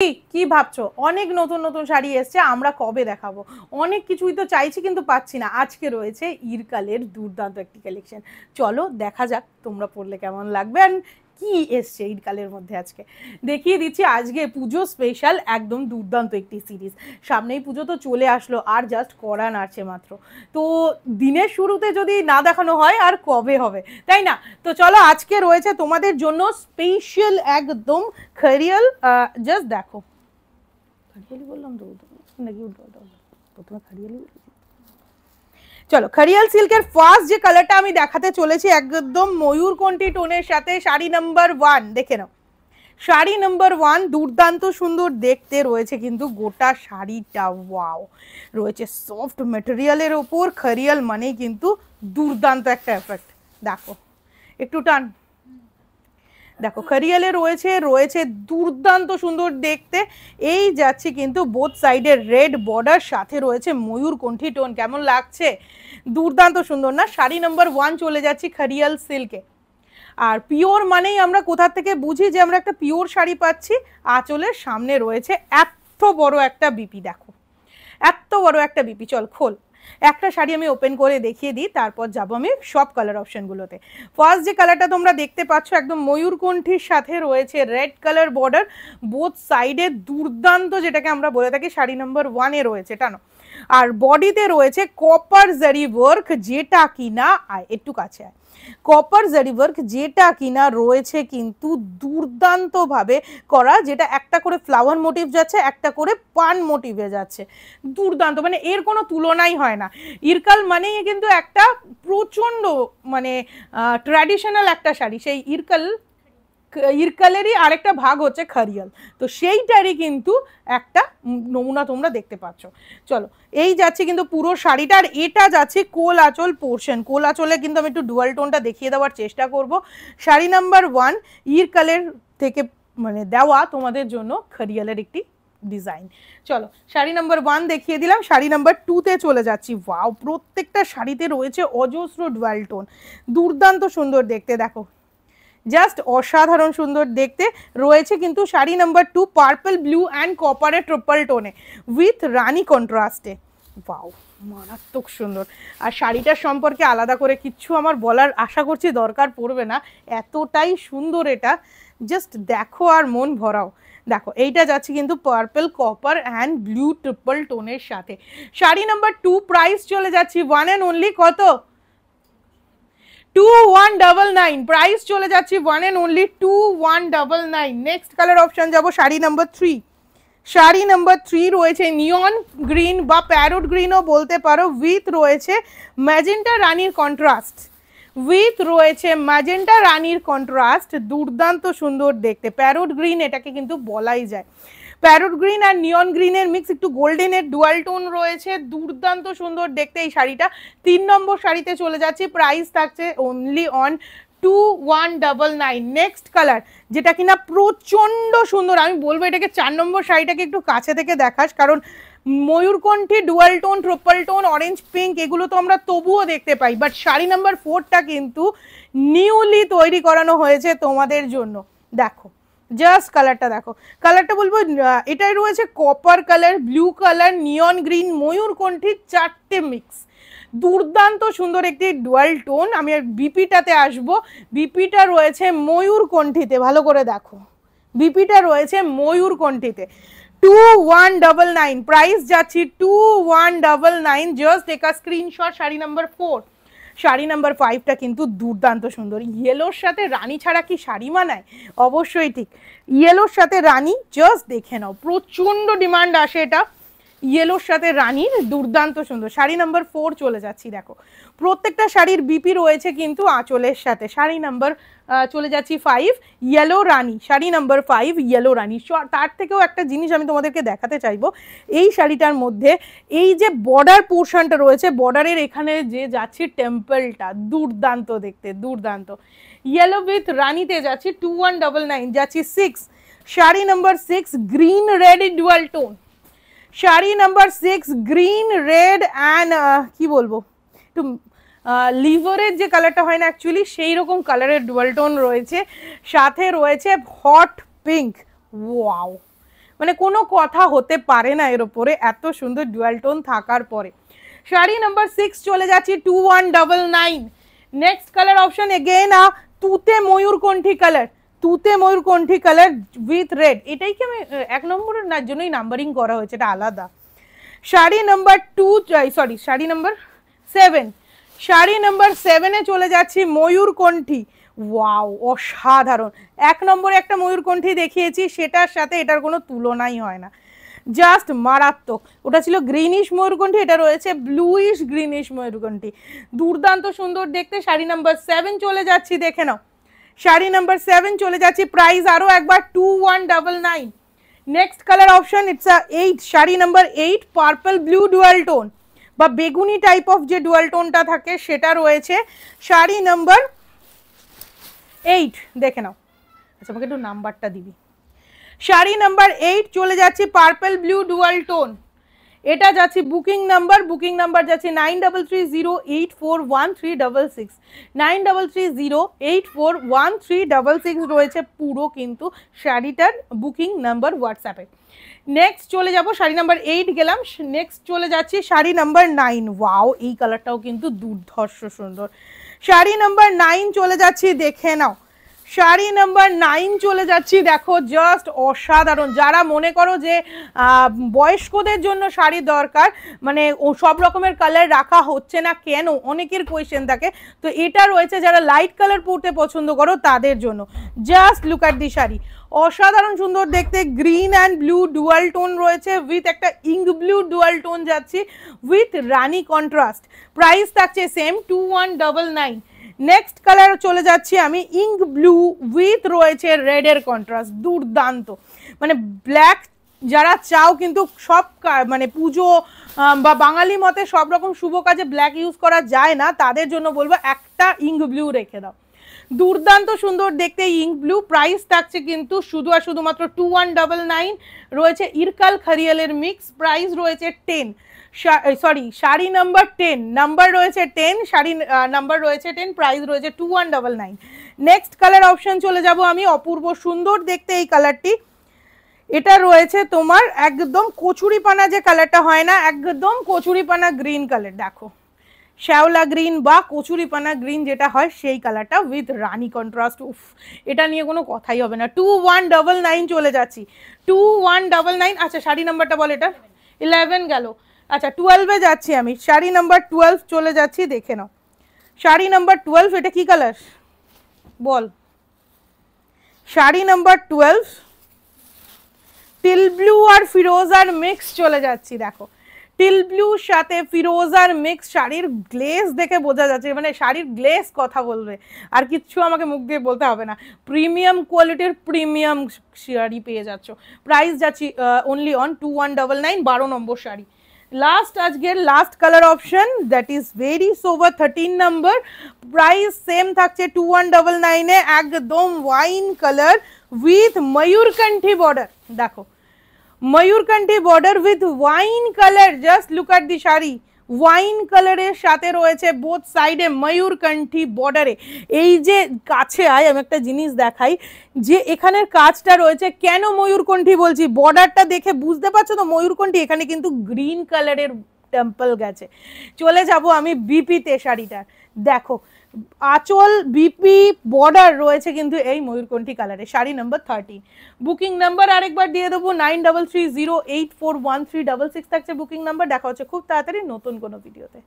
কি ভাবছো? অনেক নতুন নতুন শাড়ি এসছে, আমরা কবে দেখাবো? অনেক কিছুই তো চাইছি কিন্তু পাচ্ছি না। আজকে রয়েছে ইরকালের দুর্দান্ত একটি কালেকশন, চলো দেখা যাক তোমরা পরলে কেমন লাগবে। আর কি এসছে ইরকালের মধ্যে আজকে দেখিয়ে দিচ্ছি। আজকে পুজো স্পেশাল একদম দুর্দান্ত একটি সিরিজ। সামনেই পুজো তো চলে আসলো, আর জাস্ট করা নাড়ছে মাত্র। তো দিনের শুরুতে যদি না দেখানো হয় আর কবে হবে, তাই না? তো চলো, আজকে রয়েছে তোমাদের জন্য স্পেশাল একদম খারিয়াল। জাস্ট দেখো, খারিয়ালি বললাম তো নাকি প্রথমে খারিয়ালি। চলো, খারিয়াল সিল্কের ফার্স্ট যে কালারটা আমি দেখাতে চলেছি একদম ময়ূরকণ্ঠী টোনের সাথে, শাড়ি নাম্বার 1 দেখে নাও। শাড়ি নাম্বার 1 দুর্দান্ত সুন্দর দেখতে রয়েছে কিন্তু গোটা শাড়িটা, ওয়াও। রয়েছে সফট ম্যাটেরিয়ালের ওপর, খারিয়াল মানেই কিন্তু দুর্দান্ত একটা এফেক্ট। দেখো একটু টান, দেখো খারিয়ালে রয়েছে রয়েছে দুর্দান্ত সুন্দর দেখতে। এই যাচ্ছে কিন্তু বোথ সাইডের রেড বর্ডার, সাথে রয়েছে ময়ূরকণ্ঠী টোন। কেমন লাগছে? দুর্দান্ত সুন্দর না? শাড়ি নাম্বার 1 চলে যাচ্ছি খারিয়াল সিল্কে। আর পিওর মানেই আমরা কোথা থেকে বুঝি যে আমরা একটা পিওর শাড়ি পাচ্ছি? আঁচলের সামনে রয়েছে এত বড় একটা বিপি, দেখো এত বড় একটা বিপি। চল খোল, একটা শাড়ি আমি ওপেন করে দেখিয়ে দিই, তারপর যাবো আমি সব কালার অপশনগুলোতে। ফার্স্ট যে কালারটা তোমরা দেখতে পাচ্ছ একদম ময়ূরকণ্ঠীর সাথে রয়েছে রেড কালার বর্ডার, বোথ সাইডে দুর্দান্ত, যেটাকে আমরা বলে থাকি শাড়ি নাম্বার 1-এ রয়েছে টানো। আর বডিতে রয়েছে কপার জারি ওয়ার্ক, যেটা কিনা একটু কাছে আয়, কপার জারি ওয়ার্ক যেটা কিনা রয়েছে কিন্তু দুর্দান্ত ভাবে করা, যেটা একটা করে ফ্লাওয়ার মোটিভ যাচ্ছে, একটা করে পান মোটিভে যাচ্ছে। দুর্দান্ত, মানে এর কোনো তুলনাই হয় না। ইরকাল মানেই কিন্তু একটা প্রচন্ড মানে ট্র্যাডিশনাল একটা শাড়ি। সেই ইরকালেরই আরেকটা ভাগ হচ্ছে খারিয়াল, তো সেইটারই কিন্তু একটা নমুনা তোমরা দেখতে পাচ্ছ। চলো, এই যাচ্ছে কিন্তু পুরো শাড়িটা। আর এটা যাচ্ছে কোল আঁচল পোর্শন। কোল আঁচলে কিন্তু আমি একটু ডুয়াল টোনটা দেখিয়ে দেওয়ার চেষ্টা করব। শাড়ি নাম্বার 1 ইরকালের থেকে মানে দেওয়া তোমাদের জন্য খারিয়ালের একটি ডিজাইন। চলো, শাড়ি নাম্বার 1 দেখিয়ে দিলাম, শাড়ি নাম্বার 2-তে চলে যাচ্ছি। ওয়াও, প্রত্যেকটা শাড়িতে রয়েছে অজস্র ডুয়াল টোন, দুর্দান্ত সুন্দর দেখতে। দেখো জাস্ট অসাধারণ সুন্দর দেখতে রয়েছে কিন্তু sari number 2 purple blue and কপারের ট্রিপল টোনে উইথ রানি কন্ট্রাস্টে। ওয়াও, মারাত্মক সুন্দর। আর শাড়িটার সম্পর্কে আলাদা করে কিচ্ছু আমার বলার আশা করছি দরকার পড়বে না, এতটাই সুন্দর এটা। জাস্ট দেখো আর মন ভরাও। দেখো এইটা যাচ্ছে কিন্তু purple copper and blue triple টোনের সাথে। শাড়ি নাম্বার 2 প্রাইস চলে যাচ্ছি 1 অ্যান্ড অনলি কত? 2199 প্রাইস চলে যাচ্ছে 1 and only 2199। Next colour option যাব শাড়ি নাম্বার 3। শাড়ি নাম্বার 3 রয়েছে নিয়ন গ্রিন বা প্যারোট গ্রিনও বলতে পারো, উইথ রয়েছে ম্যাজেন্টা রানীর কন্ট্রাস্ট, উইথ রয়েছে ম্যাজেন্টা রানীর কন্ট্রাস্ট। দুর্দান্ত সুন্দর দেখতে, প্যারোট গ্রিন এটাকে কিন্তু বলাই যায়। প্যারোট গ্রিন আর নিয়ন গ্রিনের মিক্স, একটু গোল্ডেনের ডুয়াল টোন রয়েছে, দুর্দান্ত সুন্দর দেখতে এই শাড়িটা। 3 নম্বর শাড়িতে চলে যাচ্ছি, প্রাইস থাকছে অনলি অন 2199। নেক্সট কালার যেটা কিনা প্রচন্ড সুন্দর, আমি বলবো এটাকে 4 নম্বর শাড়িটাকে একটু কাছে থেকে দেখাস, কারণ ময়ূরকণ্ঠী dual tone triple tone orange pink এগুলো তো আমরা তবুও দেখতে পাই, বাট শাড়ি নাম্বার 4টা কিন্তু নিউলি তৈরি করানো হয়েছে তোমাদের জন্য। দেখো জাস্ট কালারটা দেখো, কালারটা বলবো এটাই রয়েছে copper colour, blue colour, neon green, ময়ূরকণ্ঠী, 4টে মিক্স। দুর্দান্ত সুন্দর একটি ডুয়াল টোন। আমি বিপিটাতে আসবো, বিপিটা রয়েছে ময়ূরকণ্ঠীতে, ভালো করে দেখো বিপিটা রয়েছে ময়ূরকণ্ঠীতে। 2199 প্রাইস যাচ্ছি 2199। Just take a screenshot. Sari number 4। Sari number 5টা কিন্তু দুর্দান্ত সুন্দর, ইয়েলোর সাথে রানী ছাড়া কি শাড়ি মানায়? অবশ্যই ঠিক, ইয়েলোর সাথে রানী জাস্ট দেখে নাও, প্রচন্ড ডিমান্ড আসে এটা ইয়েলোর সাথে রানীর, দুর্দান্ত সুন্দর। শাড়ি নাম্বার 4 চলে যাচ্ছি। দেখো প্রত্যেকটা শাড়ির বিপি রয়েছে কিন্তু আঁচলের সাথে। শাড়ি নাম্বার চলে যাচ্ছি 5 ইয়েলো রানী, শাড়ি নাম্বার 5 ইয়েলো রানী। তার থেকেও একটা জিনিস আমি তোমাদেরকে দেখাতে চাইবো, এই শাড়িটার মধ্যে এই যে বর্ডার পোর্শনটা রয়েছে, বর্ডারের এখানে যে যাচ্ছে টেম্পলটা, দুর্দান্ত দেখতে, দুর্দান্ত। ইয়েলো উইথ রানীতে যাচ্ছি 2199। যাচ্ছি 6, sari number 6 green red dual tone. Sari number 6 green red and কি বলবো, একটু লিভারের যে কালারটা হয় না অ্যাকচুয়ালি, সেই রকম কালারের ডুয়াল টোন রয়েছে, সাথে রয়েছে হট পিঙ্ক। ওয়াও, মানে কোনো কথা হতে পারে না এর উপরে, এত সুন্দর ডুয়াল টোন থাকার পরে। শাড়ি নাম্বার 6 চলে যাচ্ছি 2199। নেক্সট কালার অপশন এগেইন তুতে ময়ূরকণ্ঠী কালার, তুতে ময়ূরকণ্ঠী কালার উইথ রেড। এটাই কি আমি 1 নম্বরের না জন্যই নাম্বারিং করা হয়েছে, এটা আলাদা। শাড়ি নাম্বার 7, শাড়ি নাম্বার 7-এ চলে যাচ্ছি ময়ূরকণ্ঠী। ওয়াও, অসাধারণ। 1 নম্বরে একটা ময়ূরকণ্ঠী দেখিয়েছি, সেটার সাথে এটার কোনো তুলনাই হয় না, জাস্ট মারাত্মক। ওটা ছিল গ্রিনিশ ময়ূরকণ্ঠী, এটা রয়েছে ব্লুইশ গ্রিনিশ ময়ূরকণ্ঠী, দুর্দান্ত সুন্দর দেখতে। শাড়ি নাম্বার 7 চলে যাচ্ছি, দেখে নাও। শাড়ি নাম্বার 7 চলে যাচ্ছি, প্রাইস আরো একবার 2199। Next colour option it's 8, sari number 8 purple blue dual tone বা বেগুনি টাইপ অফ যে ডুয়াল টোনটা থাকে সেটা রয়েছে। শাড়ি নাম্বার 8 দেখে নাও। আচ্ছা, আমাকে একটু নাম্বারটা দিবি। শাড়ি নাম্বার 8 চলে যাচ্ছে পার্পল ব্লু ডুয়াল টোন, এটা যাচ্ছে বুকিং নাম্বার যাচ্ছে 9330841366, 9330841366 রয়েছে পুরো কিন্তু শাড়িটার বুকিং নাম্বার হোয়াটসঅ্যাপে। নেক্সট চলে যাব, শাড়ি নাম্বার 8 গেলাম, নেক্সট চলে যাচ্ছি শাড়ি নাম্বার 9। ওয়াও, এই কালারটাও কিন্তু দুর্ধর্ষ সুন্দর। শাড়ি নাম্বার 9 চলে যাচ্ছি, দেখে নাও। শাড়ি নাম্বার 9 চলে যাচ্ছি, দেখো জাস্ট অসাধারণ। যারা মনে করো যে বয়স্কদের জন্য শাড়ি দরকার, মানে সব রকমের কালার রাখা হচ্ছে না কেন, অনেকের কোয়েশ্চেন থাকে, তো এটা রয়েছে যারা লাইট কালার পরতে পছন্দ করো তাদের জন্য। Just look at the sari, অসাধারণ সুন্দর দেখতে। Green and blue dual tone রয়েছে, উইথ একটা ইঙ্ক ব্লু ডুয়াল টোন যাচ্ছি উইথ রানি কন্ট্রাস্ট। প্রাইস থাকছে সেম 2199। নেক্সট কালার চলে যাচ্ছি আমি ইঙ্ক ব্লু উইথ রয়েছে রেডের কন্ট্রাস্ট, দুর্দান্ত। মানে ব্ল্যাক যারা চাও, কিন্তু সব মানে পুজো বা বাঙালি মতে সব রকম শুভ কাজে ব্ল্যাক ইউজ করা যায় না, তাদের জন্য বলবো একটা ইঙ্ক ব্লু রেখে দাও, দুর্দান্ত সুন্দর দেখতে ইঙ্ক ব্লু। প্রাইস থাকছে কিন্তু শুধু আর শুধুমাত্র 2199। রয়েছে ইরকাল খারিয়ালের মিক্স, প্রাইস রয়েছে 10। শাড়ি নাম্বার 10, নাম্বার রয়েছে 10, শাড়ি নাম্বার রয়েছে 10, প্রাইস রয়েছে 2199। নেক্সট কালার অপশন চলে যাব আমি, অপূর্ব সুন্দর দেখতে এই কালারটি। এটা রয়েছে তোমার একদম কচুরিপানা যে কালারটা হয় না, একদম কচুরিপানা গ্রিন কালার, দেখো শ্যাওলা গ্রিন বা কচুরিপানা গ্রিন যেটা হয় সেই কালারটা উইথ রানি কন্ট্রাস্ট। উফ, এটা নিয়ে কোনো কথাই হবে না। 2199 চলে যাচ্ছি, 2199। আচ্ছা, শাড়ি নাম্বারটা বল, এটা 11 গেল। আচ্ছা, 12-এ যাচ্ছি আমি, শাড়ি নাম্বার 12 চলে যাচ্ছি, দেখে নাও। শাড়ি নাম্বার 12, এটা কি কালার বল? শাড়ি নাম্বার 12 টিল ব্লু আর ফিরোজার মিক্স চলে যাচ্ছি, দেখো টিল ব্লুর সাথে ফিরোজার মিক্স। শাড়ির গ্লেজ দেখে বোঝা যাচ্ছে, মানে শাড়ির গ্লেজ কথা বলবে, আর কিচ্ছু আমাকে মুখ দিয়ে বলতে হবে না। প্রিমিয়াম কোয়ালিটির প্রিমিয়াম শাড়ি পেয়ে যাচ্ছ। প্রাইস যাচ্ছি only on 2199, 12 number sari. Last আজকের last colour option, that is very sober 13 number. Price same থাকছে 2199-এ, একদম ওয়াইন কালার উইথ ময়ূরকণ্ঠী বর্ডার। দেখো ময়ূরকণ্ঠী border with wine colour, just look at the sari. Wine কালারের সাথে রয়েছে বোথ সাইডে ময়ূরকণ্ঠী বর্ডারে। এই যে কাছে আয়, আমি একটা জিনিস দেখাই, যে এখানের কাজটা রয়েছে, কেন ময়ূরকণ্ঠী বলছি, বর্ডারটা দেখে বুঝতে পারছো তো ময়ূরকণ্ঠী। এখানে কিন্তু গ্রিন কালারের টেম্পল গেছে। চলে যাব আমি বিপিতে, শাড়িটার দেখো আঁচল বিপি বর্ডার রয়েছে কিন্তু এই ময়ূরকণ্ঠী কালারে। শাড়ি নাম্বার 13। বুকিং নাম্বার আরেকবার দিয়ে দেবো, 9330841366 থাকছে বুকিং নাম্বার। দেখা হচ্ছে খুব তাড়াতাড়ি নতুন কোনো ভিডিওতে।